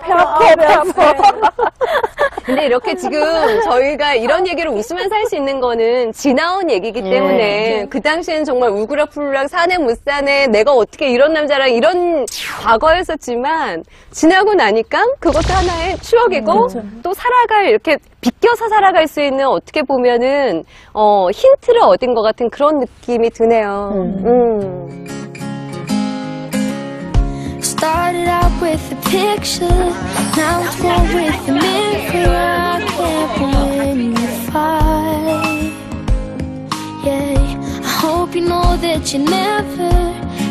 배 아파. 근데 이렇게 지금 저희가 이런 얘기를 웃으면서 할 수 있는 거는 지나온 얘기이기 때문에 그 당시에는 정말 울그락불그락 사네 못 사네 내가 어떻게 이런 남자랑 이런 과거였었지만 지나고 나니까 그것도 하나의 추억이고 또 살아갈 이렇게 비껴서 살아갈 수 있는 어떻게 보면은 힌트를 얻은 것 같은 그런 느낌이 드네요. Started out with a picture, now it's more with the mirror. I can't win the fight. Yeah, I hope you know that you never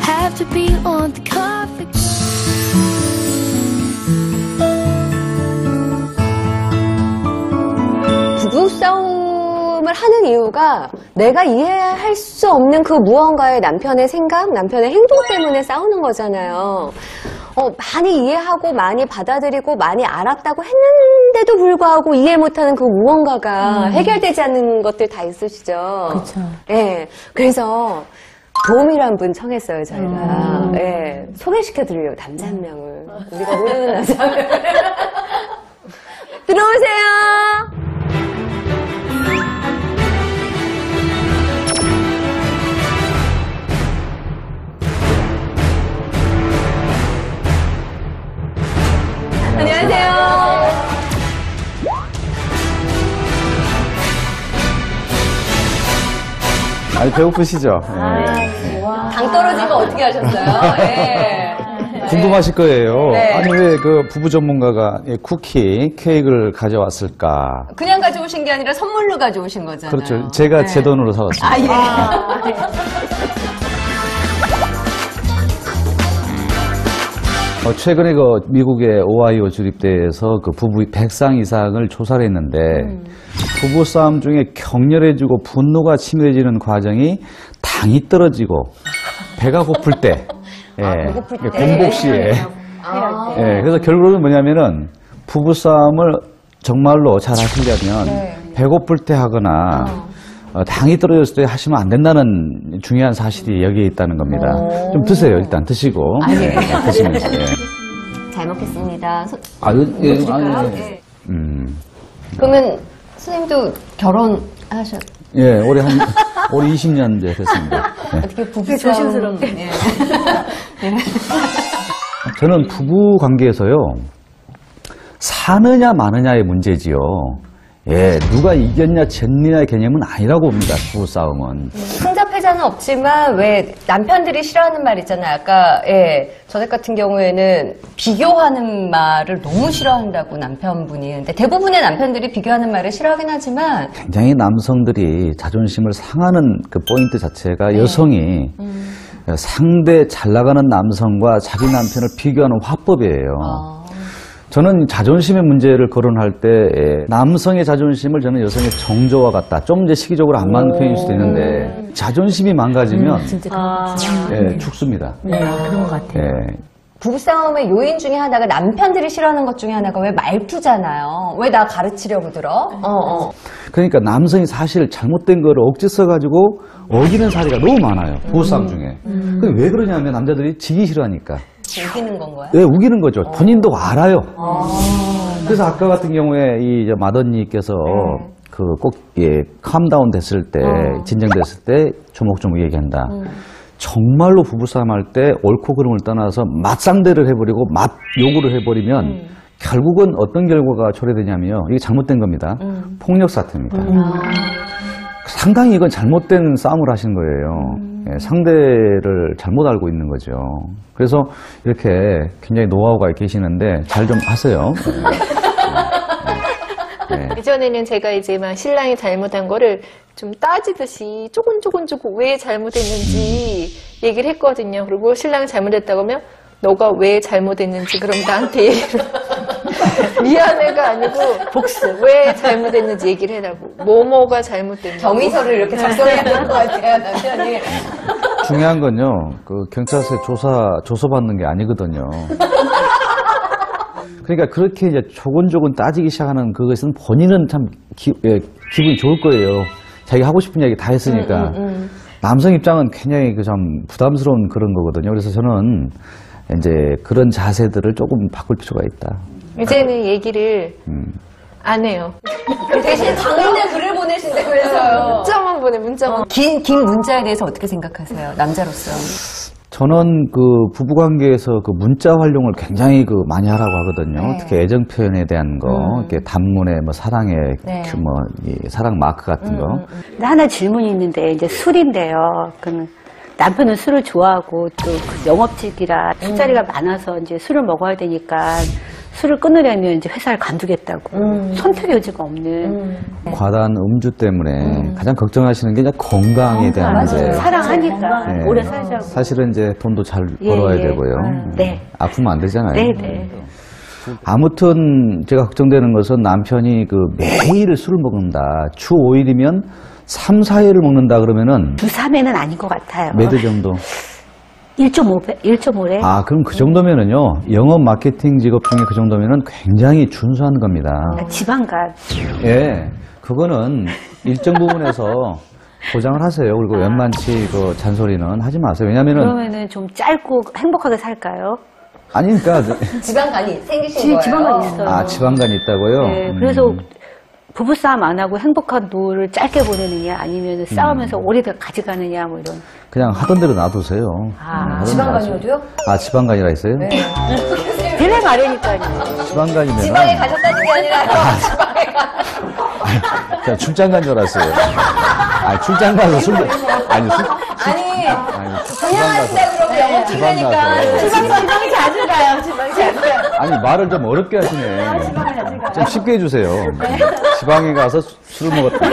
have to be on the cover. 부부싸움을 하는 이유가 내가 이해할 수 없는 그 무언가의 남편의 생각, 남편의 행동 때문에 싸우는 거잖아요. 많이 이해하고 많이 받아들이고 많이 알았다고 했는데도 불구하고 이해 못하는 그 무언가가 해결되지 않는 것들 다 있으시죠. 그렇죠. 예, 그래서 도움이란 분 청했어요, 저희가. 예, 소개시켜드려요, 남자 한 명을. 우리가 모르는 남자 한 명을. 들어오세요! 안녕하세요. 아니, 배고프시죠? 당 떨어진 거 어떻게 하셨어요? 예. 궁금하실 거예요. 네. 아니, 왜 그 부부 전문가가 쿠키, 케이크를 가져왔을까? 그냥 가져오신 게 아니라 선물로 가져오신 거잖아요. 그렇죠. 제가 제 돈으로 사왔습니다. 아, 예. 최근에 그 미국의 오하이오 주립대에서 그 부부 100상 이상을 조사를 했는데 부부싸움 중에 격렬해지고 분노가 치밀해지는 과정이 당이 떨어지고 배가 고플 때, 배고플 때. 공복 시에. 그래서 결론은 뭐냐면은 부부싸움을 정말로 잘 하시려면 배고플 때 하거나 당이 떨어졌을 때 하시면 안 된다는 중요한 사실이 여기에 있다는 겁니다. 좀 드세요. 일단 드시고. 예. 드시면서. 잘 먹겠습니다. 그러면 선생님도 결혼하셨? 예, 올해 20년 이제 됐습니다. 어떻게 부부 조심스럽게. 저는 부부 관계에서요, 사느냐 마느냐의 문제지요. 예, 누가 이겼냐 졌느냐의 개념은 아니라고 봅니다. 부부싸움은. 승자패자는 없지만 왜 남편들이 싫어하는 말 있잖아요. 아까 저녁 같은 경우에는 비교하는 말을 너무 싫어한다고 남편분이. 근데 대부분의 남편들이 비교하는 말을 싫어하긴 하지만 굉장히 남성들이 자존심을 상하는 그 포인트 자체가 여성이 상대 잘 나가는 남성과 자기 남편을 비교하는 화법이에요. 저는 자존심의 문제를 거론할 때 남성의 자존심을 저는 여성의 정조와 같다. 좀 이제 시기적으로 안 맞는 표현일 수도 있는데 자존심이 망가지면 죽습니다. 그런 것 같아요. 부부싸움의 요인 중에 하나가 남편들이 싫어하는 것 중에 하나가 왜 말투잖아요. 왜 나 가르치려고 들어? 그러니까 남성이 사실 잘못된 거를 억지 써가지고 어기는 사례가 너무 많아요. 부부싸움 중에. 근데 왜 그러냐면 남자들이 지기 싫어하니까. 우기는 건가요? 네, 우기는 거죠. 본인도 알아요. 그래서 아까 같은 경우에 이 마더니께서 그 꼭 캄다운 됐을 때, 진정됐을 때 조목조목 얘기한다. 정말로 부부싸움 할 때 옳고 그름을 떠나서 맞상대를 해버리고 맞요구를 해버리면 결국은 어떤 결과가 초래되냐면요. 이게 잘못된 겁니다. 폭력 사태입니다. 상당히 이건 잘못된 싸움을 하신 거예요. 상대를 잘못 알고 있는 거죠. 그래서 이렇게 굉장히 노하우가 계시는데 잘 좀 하세요. 이전에는 제가 이제 막 신랑이 잘못한 거를 좀 따지듯이 조금 왜 잘못했는지 얘기를 했거든요. 그리고 신랑이 잘못했다고 하면 너가 왜 잘못했는지 그럼 나한테 얘기를 미안해가 아니고 복수. 왜 잘못했는지 얘기를 해라고. 뭐가 잘못됐는지. 경위서를 이렇게 작성해야 될 것 같아요, 남편이. 중요한 건요, 그 경찰서에 조서받는 게 아니거든요. 그러니까 그렇게 이제 조곤조곤 따지기 시작하는 그것은 본인은 참 기분이 좋을 거예요. 자기가 하고 싶은 얘기 다 했으니까. 남성 입장은 굉장히 그 좀 부담스러운 그런 거거든요. 그래서 저는 이제 그런 자세들을 조금 바꿀 필요가 있다. 이제는 얘기를 안 해요. 대신 장문의 글을 보내신다면서요. 문자만 보내, 문자만. 긴 문자에 대해서 어떻게 생각하세요? 남자로서. 저는 그 부부관계에서 그 문자 활용을 굉장히 그 많이 하라고 하거든요. 특히 애정 표현에 대한 거, 이렇게 단문에 뭐 사랑의 이 사랑 마크 같은 거. 근데 하나 질문이 있는데 이제 술인데요. 그럼 남편은 술을 좋아하고 또 그 영업직이라 술자리가 많아서 이제 술을 먹어야 되니까 술을 끊으려면 이제 회사를 관두겠다고 선택의 여지가 없는 과다한 음주 때문에 가장 걱정하시는 게 이제 건강에 대한 문제. 사랑하니까 네. 오래 살자고. 사실은 이제 돈도 잘 벌어야 되고요. 네. 아프면 안 되잖아요. 네네. 아무튼 제가 걱정되는 것은 남편이 그 매일 술을 먹는다. 주 5일이면 3, 4일을 먹는다 그러면은 주 3회는 아닌 것 같아요. 몇 회 정도? 1.5회? 아, 그럼 그 정도면은요. 영업 마케팅 직업 중에 그 정도면은 굉장히 준수한 겁니다. 지방간. 예. 그거는 일정 부분에서 보장을 하세요. 그리고 웬만치 그 잔소리는 하지 마세요. 왜냐면은 그러면은 좀 짧고 행복하게 살까요? 아니 그러니까 지방간이 생기신 거예요? 지방간이 있어요. 아, 지방간이 있다고요? 네, 그래서 부부싸움 안 하고 행복한 노를 짧게 보내느냐 아니면 싸우면서 오래 가져가느냐 뭐 이런. 그냥 하던 대로 놔두세요. 하던 대로 지방간이어도요? 놔두세요. 아, 지방간이라 했어요? 네. 되레 말이니까요. 지방간이면 지방에 가셨다는 게 아니라요. 지방에 가. 그냥 출장 간 줄 알았어요. 아니, 출장 가서 술 아니, 분양하신다 그러면 영업직이니까. 지방이 자주 가요. 지방이 자주 가요. 아니, 말을 좀 어렵게 하시네. 좀 쉽게 해주세요. 지방에 가서 술을 먹었다.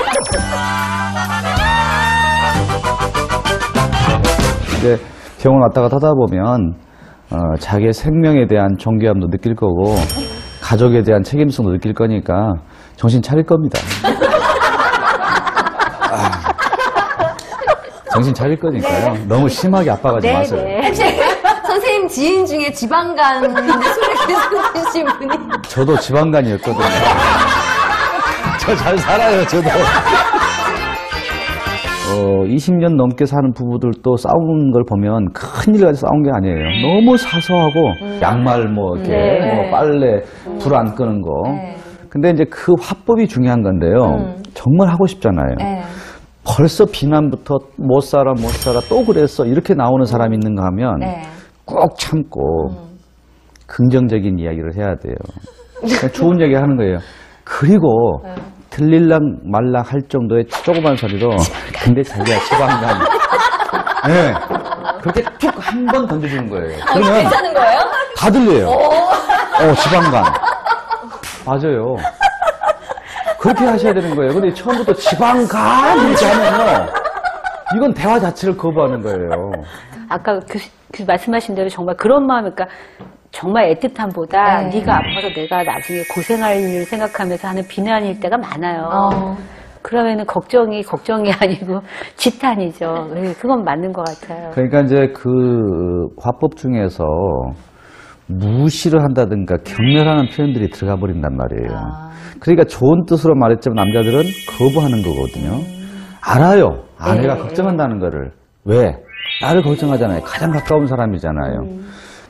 이제 병원 왔다 갔다 하다 보면 자기의 생명에 대한 존귀함도 느낄 거고 가족에 대한 책임성도 느낄 거니까 정신 차릴 겁니다. 정신 차릴 거니까요. 너무 심하게 압박하지 마세요. 혹시 선생님 지인 중에 지방간 술을 계속 드신 분이? 저도 지방간이었거든요. 저 잘 살아요, 저도. 20년 넘게 사는 부부들도 싸우는 걸 보면 큰일 가지고 싸운 게 아니에요. 너무 사소하고 양말 뭐 이렇게 뭐 빨래 불 안 끄는 거. 근데 이제 그 화법이 중요한 건데요. 정말 하고 싶잖아요. 벌써 비난부터 못 살아 또 그랬어 이렇게 나오는 사람이 있는가 하면 꼭 참고 긍정적인 이야기를 해야 돼요. 그냥 좋은 얘기 하는 거예요. 그리고 들릴랑 말랑 할 정도의 조그만 소리로 근데 자기야 지방간 네. 그렇게 툭 한 번 던져주는 거예요. 그러면 괜찮은 거예요? 다 들려요. 지방간 맞아요. 그렇게 하셔야 되는 거예요. 근데 처음부터 지방간 이렇게 하면요 이건 대화 자체를 거부하는 거예요. 아까 그 말씀하신 대로 정말 그런 마음, 그러니까 정말 애틋함보다 네가 아파서 내가 나중에 고생할 일을 생각하면서 하는 비난일 때가 많아요. 그러면은 걱정이 아니고 지탄이죠. 네, 그건 맞는 것 같아요. 그러니까 이제 그 화법 중에서 무시를 한다든가 경멸하는 표현들이 들어가 버린단 말이에요. 그러니까 좋은 뜻으로 말했지만 남자들은 거부하는 거거든요. 알아요. 아내가 걱정한다는 거를. 왜? 나를 걱정하잖아요. 가장 가까운 사람이잖아요.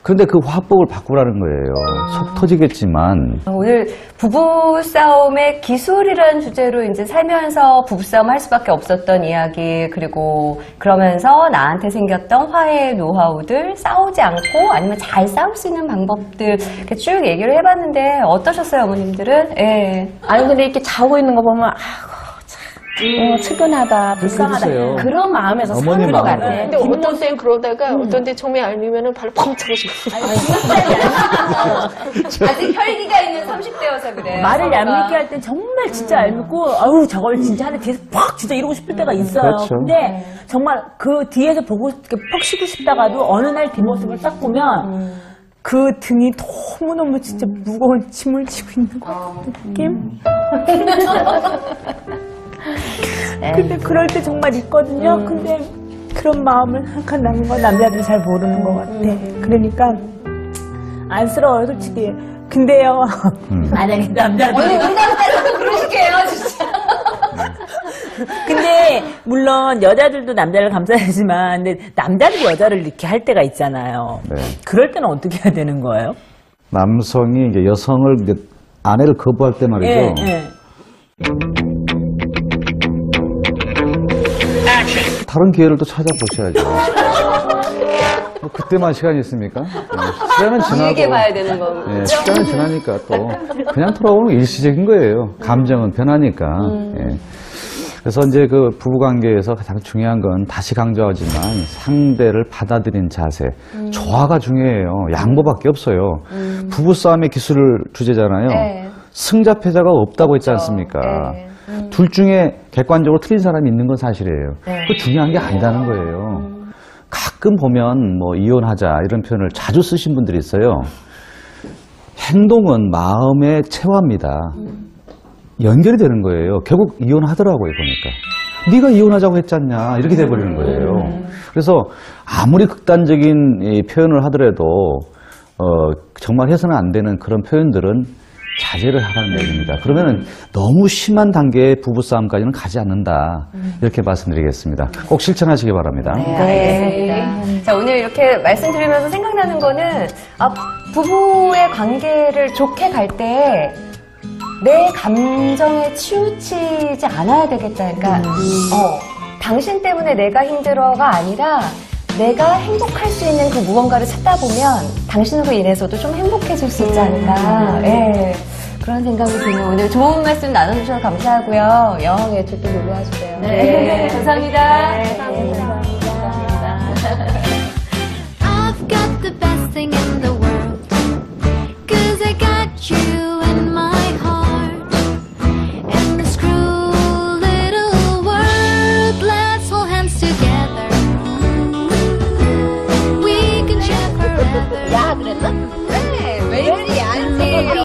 그런데 그 화법을 바꾸라는 거예요. 속 터지겠지만. 오늘 부부싸움의 기술이라는 주제로 이제 살면서 부부싸움 할 수밖에 없었던 이야기, 그리고 그러면서 나한테 생겼던 화해의 노하우들, 싸우지 않고 아니면 잘 싸울 수 있는 방법들 이렇게 쭉 얘기를 해봤는데 어떠셨어요, 어머님들은? 예. 아니 근데 이렇게 자고 있는 거 보면 측은하다, 불쌍하다 그러세요. 그런 마음에서 어머니 사는 것 마음. 같아. 근데 어떤 때는 그러다가 어떤 때 처음에 알미면은 발로 펑 차고 싶어. 아직 혈기가 있는 30대여서 그래. 말을 얄밉게 할 땐 정말 진짜 얄밉고, 아유, 저걸 진짜 하나 뒤에서 퍽 진짜 이러고 싶을 때가 있어요. 그렇죠. 근데 정말 그 뒤에서 보고 이렇게 퍽 쉬고 싶다가도 어느 날 뒷모습을 딱 보면 그 등이 너무너무 진짜 무거운 짐을 지고 있는 것 같은 느낌? 근데 그럴 때 정말 있거든요. 근데 그런 마음을 한칸 남은 건 남자들이 잘 모르는 것 같아. 그러니까 안쓰러워요, 솔직히. 근데요, 만약에 남자들이 우리 남자들도 그러실게요, 진짜. 근데 물론 여자들도 남자를 감싸야지만 근데 남자들이 여자를 이렇게 할 때가 있잖아요. 네. 그럴 때는 어떻게 해야 되는 거예요? 남성이 이제 여성을 이제 아내를 거부할 때 말이죠. 예, 예. 다른 기회를 또 찾아보셔야죠. 뭐 그때만 시간이 있습니까? 시간은 지나고. 길게 봐야 되는 거죠. 예, 시간은 지나니까 또 그냥 돌아오는 일시적인 거예요. 감정은 변하니까. 예. 그래서 이제 그 부부관계에서 가장 중요한 건 다시 강조하지만 상대를 받아들인 자세, 조화가 중요해요. 양보밖에 없어요. 부부싸움의 기술을 주제잖아요. 네. 승자패자가 없다고 했지 않습니까? 네. 둘 중에 객관적으로 틀린 사람이 있는 건 사실이에요. 그 중요한 게 아니다는 거예요. 가끔 보면 뭐 이혼하자 이런 표현을 자주 쓰신 분들이 있어요. 행동은 마음의 체화입니다. 연결이 되는 거예요. 결국 이혼하더라고요, 보니까. 네가 이혼하자고 했잖냐 이렇게 돼버리는 거예요. 그래서 아무리 극단적인 이 표현을 하더라도 정말 해서는 안 되는 그런 표현들은 자제를 하라는 얘기입니다. 그러면은 너무 심한 단계의 부부싸움까지는 가지 않는다. 이렇게 말씀드리겠습니다. 꼭 실천하시기 바랍니다. 네, 알겠습니다. 자, 오늘 이렇게 말씀드리면서 생각나는 거는, 부부의 관계를 좋게 갈 때, 내 감정에 치우치지 않아야 되겠다. 그러니까, 당신 때문에 내가 힘들어가 아니라, 내가 행복할 수 있는 그 무언가를 찾다 보면 당신으로 인해서도 좀 행복해질 수 있지 않을까. 예. 그런 생각이 드네요. 오늘 좋은 말씀 나눠주셔서 감사하고요. 여왕의 또 놀러 와주세요. 네, 감사합니다. 네, 감사합니다. I've got the best thing in the world. 'Cause I got you.